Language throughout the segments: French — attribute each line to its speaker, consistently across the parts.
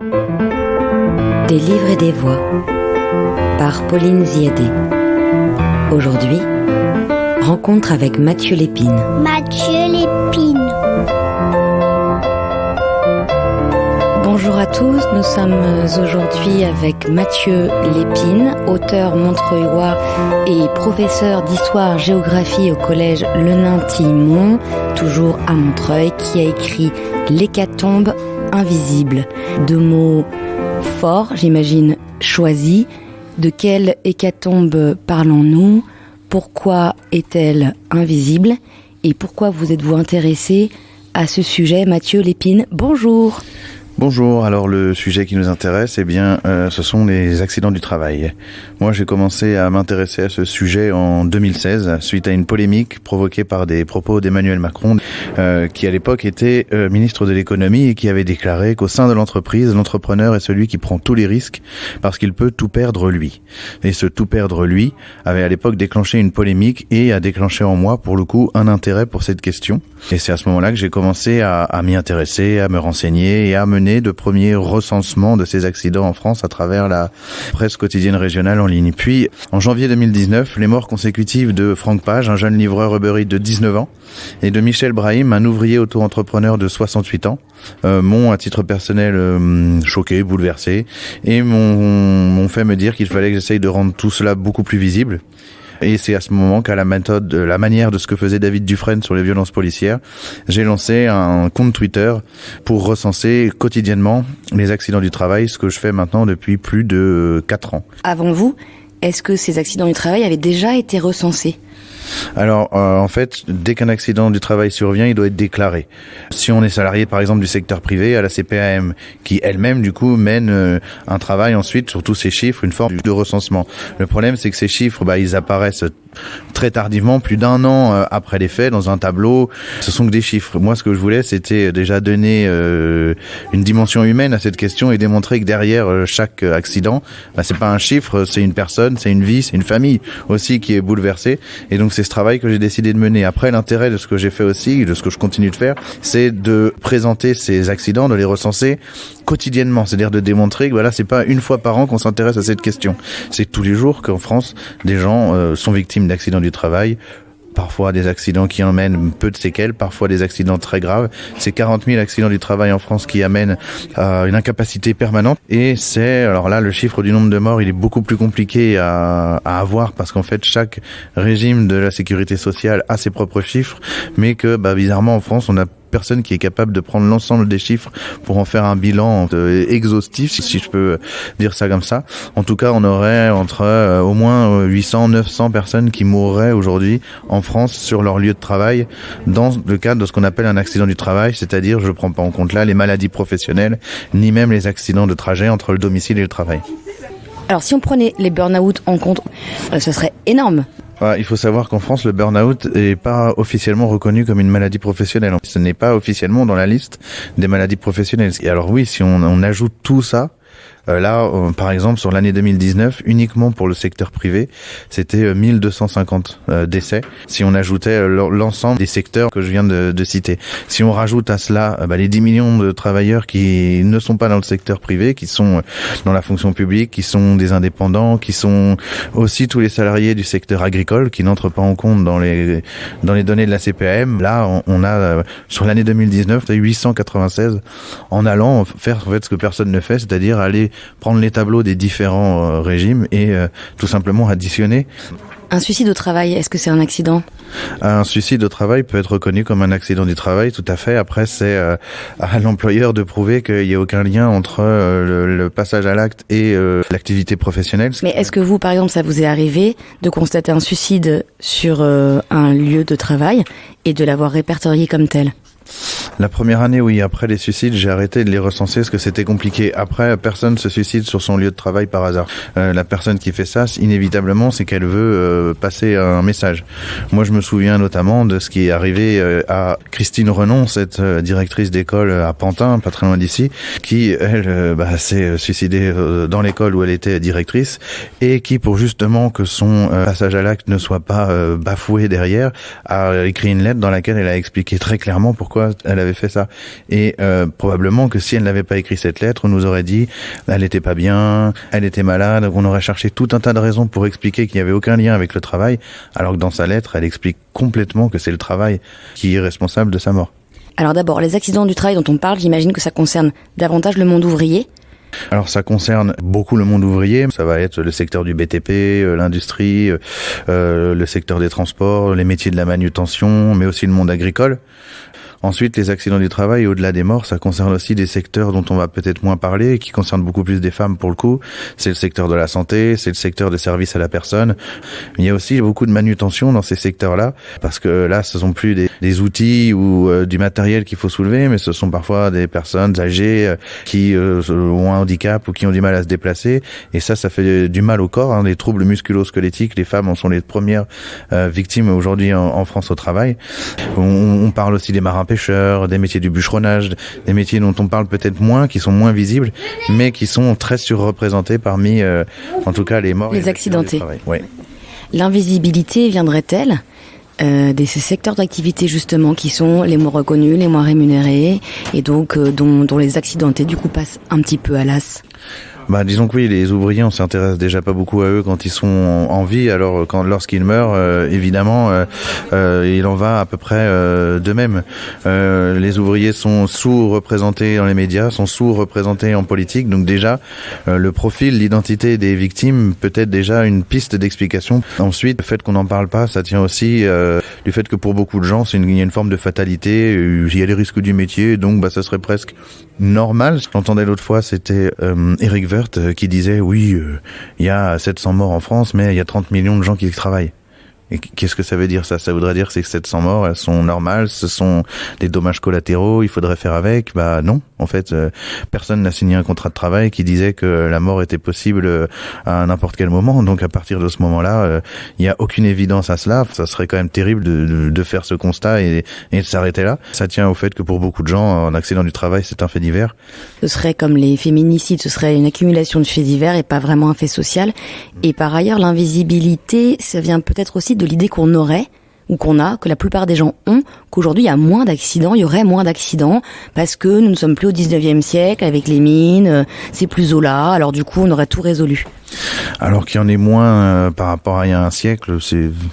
Speaker 1: Des livres et des voix par Pauline Ziadé. Aujourd'hui, rencontre avec Mathieu Lépine.
Speaker 2: Mathieu Lépine.
Speaker 1: Bonjour à tous, nous sommes aujourd'hui avec Mathieu Lépine, auteur montreuillois et professeur d'histoire-géographie au collège Le Nain-Tillemont, toujours à Montreuil, qui a écrit L'hécatombe invisible. Deux mots forts, j'imagine, choisis. De quelle hécatombe parlons-nous ? Pourquoi est-elle invisible ? Et pourquoi vous êtes-vous intéressé à ce sujet, Mathieu Lépine ? Bonjour.
Speaker 3: Bonjour, alors le sujet qui nous intéresse, ce sont les accidents du travail. Moi, j'ai commencé à m'intéresser à ce sujet en 2016, suite à une polémique provoquée par des propos d'Emmanuel Macron, qui à l'époque était ministre de l'économie et qui avait déclaré qu'au sein de l'entreprise, l'entrepreneur est celui qui prend tous les risques parce qu'il peut tout perdre lui. Et ce tout perdre lui avait à l'époque déclenché une polémique et a déclenché en moi, pour le coup, un intérêt pour cette question. Et c'est à ce moment-là que j'ai commencé à m'y intéresser, à me renseigner et à mener de premiers recensements de ces accidents en France à travers la presse quotidienne régionale en ligne. Puis, en janvier 2019, les morts consécutives de Franck Page, un jeune livreur Uber Eats de 19 ans, et de Michel Brahim, un ouvrier auto-entrepreneur de 68 ans, m'ont, à titre personnel, choqué, bouleversé, et m'ont fait me dire qu'il fallait que j'essaye de rendre tout cela beaucoup plus visible. Et c'est à ce moment qu'à la manière de ce que faisait David Dufresne sur les violences policières, j'ai lancé un compte Twitter pour recenser quotidiennement les accidents du travail, ce que je fais maintenant depuis plus de 4 ans.
Speaker 1: Avant vous, est-ce que ces accidents du travail avaient déjà été recensés ?
Speaker 3: Alors, en fait, dès qu'un accident du travail survient, il doit être déclaré. Si on est salarié, par exemple, du secteur privé, à la CPAM, qui elle-même, du coup, mène un travail ensuite sur tous ces chiffres, une forme de recensement. Le problème, c'est que ces chiffres, ils apparaissent très tardivement, plus d'1 an après les faits, dans un tableau. Ce sont que des chiffres. Moi, ce que je voulais, c'était déjà donner une dimension humaine à cette question et démontrer que derrière chaque accident, c'est pas un chiffre, c'est une personne, c'est une vie, c'est une famille aussi qui est bouleversée. Et donc, c'est ce travail que j'ai décidé de mener. Après, l'intérêt de ce que j'ai fait aussi, de ce que je continue de faire, c'est de présenter ces accidents, de les recenser quotidiennement. C'est-à-dire de démontrer que c'est pas une fois par an qu'on s'intéresse à cette question. C'est tous les jours qu'en France, des gens sont victimes d'accidents du travail. Parfois des accidents qui emmènent peu de séquelles, parfois des accidents très graves. C'est 40 000 accidents du travail en France qui amènent à une incapacité permanente. Et alors là, le chiffre du nombre de morts, il est beaucoup plus compliqué à avoir parce qu'en fait, chaque régime de la sécurité sociale a ses propres chiffres, mais que bizarrement en France, on a personne qui est capable de prendre l'ensemble des chiffres pour en faire un bilan exhaustif, si je peux dire ça comme ça. En tout cas, on aurait entre au moins 800, 900 personnes qui mourraient aujourd'hui en France sur leur lieu de travail dans le cadre de ce qu'on appelle un accident du travail, c'est-à-dire, je ne prends pas en compte là les maladies professionnelles, ni même les accidents de trajet entre le domicile et le travail.
Speaker 1: Alors, si on prenait les burn-out en compte, ce serait énorme.
Speaker 3: Il faut savoir qu'en France, le burn-out n'est pas officiellement reconnu comme une maladie professionnelle. Ce n'est pas officiellement dans la liste des maladies professionnelles. Et alors oui, si on ajoute tout ça, là, par exemple, sur l'année 2019, uniquement pour le secteur privé, c'était 1250 décès. Si on ajoutait l'ensemble des secteurs que je viens de citer. Si on rajoute à cela les 10 millions de travailleurs qui ne sont pas dans le secteur privé, qui sont dans la fonction publique, qui sont des indépendants, qui sont aussi tous les salariés du secteur agricole, qui n'entrent pas en compte dans les données de la CPAM, là, on a, sur l'année 2019, 896 en allant faire en fait ce que personne ne fait, c'est-à-dire aller prendre les tableaux des différents régimes et tout simplement additionner.
Speaker 1: Un suicide au travail, est-ce que c'est un accident ?
Speaker 3: Un suicide au travail peut être reconnu comme un accident du travail, tout à fait. Après, c'est à l'employeur de prouver qu'il n'y a aucun lien entre le passage à l'acte et l'activité professionnelle.
Speaker 1: Mais est-ce que vous, par exemple, ça vous est arrivé de constater un suicide sur un lieu de travail et de l'avoir répertorié comme tel ?
Speaker 3: La première année, oui. Après les suicides, j'ai arrêté de les recenser parce que c'était compliqué. Après, personne se suicide sur son lieu de travail par hasard. La personne qui fait ça, inévitablement, c'est qu'elle veut passer un message. Moi, je me souviens notamment de ce qui est arrivé à Christine Renon, cette directrice d'école à Pantin, pas très loin d'ici, qui, elle, s'est suicidée dans l'école où elle était directrice et qui, pour justement que son passage à l'acte ne soit pas bafoué derrière, a écrit une lettre dans laquelle elle a expliqué très clairement pourquoi pourquoi elle avait fait ça. Et probablement que si elle n'avait pas écrit cette lettre, on nous aurait dit elle était pas bien, elle était malade, on aurait cherché tout un tas de raisons pour expliquer qu'il n'y avait aucun lien avec le travail, alors que dans sa lettre, elle explique complètement que c'est le travail qui est responsable de sa mort.
Speaker 1: Alors d'abord, les accidents du travail dont on parle, j'imagine que ça concerne davantage le monde ouvrier.
Speaker 3: Alors ça concerne beaucoup le monde ouvrier, ça va être le secteur du BTP, l'industrie, le secteur des transports, les métiers de la manutention, mais aussi le monde agricole. Ensuite, les accidents du travail, au-delà des morts, ça concerne aussi des secteurs dont on va peut-être moins parler, et qui concernent beaucoup plus des femmes pour le coup. C'est le secteur de la santé, c'est le secteur des services à la personne. Il y a aussi beaucoup de manutention dans ces secteurs-là, parce que là, ce sont plus des outils ou du matériel qu'il faut soulever, mais ce sont parfois des personnes âgées qui ont un handicap ou qui ont du mal à se déplacer. Et ça fait du mal au corps, des troubles musculo-squelettiques. Les femmes en sont les premières victimes aujourd'hui en France au travail. On parle aussi des marins pêcheurs, des métiers du bûcheronnage, des métiers dont on parle peut-être moins, qui sont moins visibles, mais qui sont très surreprésentés parmi, en tout cas, les morts.
Speaker 1: Les accidentés.
Speaker 3: Oui.
Speaker 1: L'invisibilité viendrait-elle de ces secteurs d'activité justement qui sont les moins reconnus, les moins rémunérés, et donc dont les accidentés du coup passent un petit peu à l'as?
Speaker 3: Disons que oui, les ouvriers, on s'intéresse déjà pas beaucoup à eux quand ils sont en vie. Alors lorsqu'ils meurent, évidemment, il en va à peu près de même. Les ouvriers sont sous-représentés dans les médias, sont sous-représentés en politique. Donc déjà, le profil, l'identité des victimes peut être déjà une piste d'explication. Ensuite, le fait qu'on n'en parle pas, ça tient aussi du fait que pour beaucoup de gens, il y a une forme de fatalité. Il y a les risques du métier, donc ça serait presque normal. J'entendais l'autre fois, c'était Éric Woerth qui disait oui, il y a 700 morts en France, mais il y a 30 millions de gens qui y travaillent. Et qu'est-ce que ça veut dire ça? Ça voudrait dire que 700 morts, elles sont normales, ce sont des dommages collatéraux, il faudrait faire avec. Non, en fait, personne n'a signé un contrat de travail qui disait que la mort était possible à n'importe quel moment. Donc à partir de ce moment-là, il n'y a aucune évidence à cela. Ça serait quand même terrible de faire ce constat et de s'arrêter là. Ça tient au fait que pour beaucoup de gens, un accident du travail, c'est un fait divers.
Speaker 1: Ce serait comme les féminicides, ce serait une accumulation de faits divers et pas vraiment un fait social. Et par ailleurs, l'invisibilité, ça vient peut-être aussi de l'idée qu'on aurait, ou qu'on a, que la plupart des gens ont, qu'aujourd'hui il y a moins d'accidents, il y aurait moins d'accidents, parce que nous ne sommes plus au 19e siècle avec les mines, c'est plus Zola, alors du coup on aurait tout résolu.
Speaker 3: Alors qu'il y en ait moins par rapport à il y a un siècle,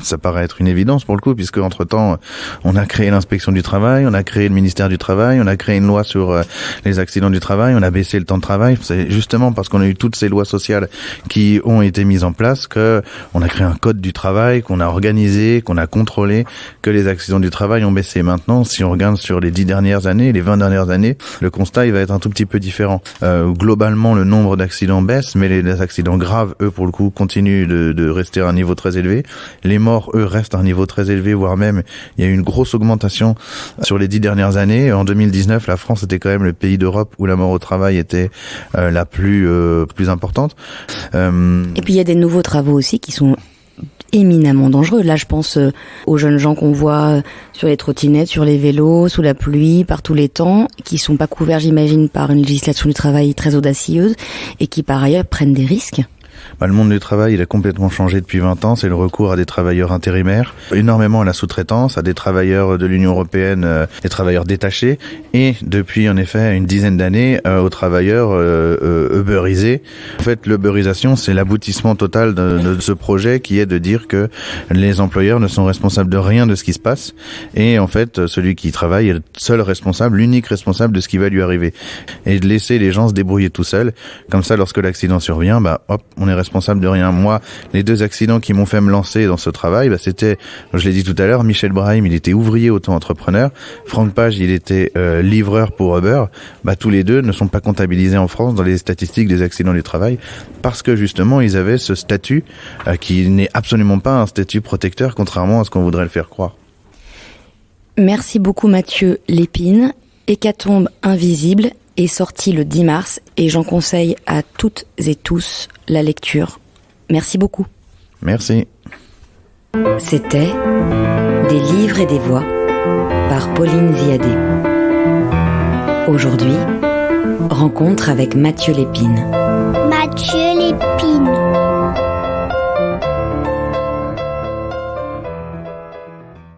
Speaker 3: ça paraît être une évidence pour le coup, puisque entre-temps, on a créé l'inspection du travail, on a créé le ministère du travail, on a créé une loi sur les accidents du travail, on a baissé le temps de travail. C'est justement parce qu'on a eu toutes ces lois sociales qui ont été mises en place que on a créé un code du travail, qu'on a organisé, qu'on a contrôlé, que les accidents du travail ont baissé. Maintenant, si on regarde sur les 10 dernières années, les 20 dernières années, le constat il va être un tout petit peu différent. Globalement, le nombre d'accidents baisse, mais les accidents graves, eux, pour le coup, continuent de rester à un niveau très élevé. Les morts, eux, restent à un niveau très élevé, voire même, il y a eu une grosse augmentation sur les 10 dernières années. En 2019, la France était quand même le pays d'Europe où la mort au travail était la plus importante.
Speaker 1: Et puis il y a des nouveaux travaux aussi qui sont éminemment dangereux. Là, je pense aux jeunes gens qu'on voit sur les trottinettes, sur les vélos, sous la pluie, par tous les temps, qui sont pas couverts, j'imagine, par une législation du travail très audacieuse et qui, par ailleurs, prennent des risques.
Speaker 3: Le monde du travail, il a complètement changé depuis 20 ans. C'est le recours à des travailleurs intérimaires, énormément à la sous-traitance, à des travailleurs de l'Union européenne, des travailleurs détachés, et depuis en effet une dizaine d'années aux travailleurs uberisés. En fait, l'uberisation, c'est l'aboutissement total de ce projet qui est de dire que les employeurs ne sont responsables de rien de ce qui se passe, et en fait, celui qui travaille est le seul responsable, l'unique responsable de ce qui va lui arriver, et de laisser les gens se débrouiller tout seuls. Comme ça, lorsque l'accident survient, hop, on est responsable de rien. Moi, les 2 accidents qui m'ont fait me lancer dans ce travail, c'était, je l'ai dit tout à l'heure, Michel Brahim, il était ouvrier auto-entrepreneur, Franck Page, il était livreur pour Uber. Tous les 2 ne sont pas comptabilisés en France dans les statistiques des accidents du travail parce que justement, ils avaient ce statut qui n'est absolument pas un statut protecteur, contrairement à ce qu'on voudrait le faire croire.
Speaker 1: Merci beaucoup Mathieu Lépine. Hécatombe invisible est sorti le 10 mars et j'en conseille à toutes et tous la lecture. Merci beaucoup.
Speaker 3: Merci.
Speaker 1: C'était Des livres et des voix par Pauline Ziadé. Aujourd'hui, rencontre avec Mathieu Lépine.
Speaker 2: Mathieu Lépine.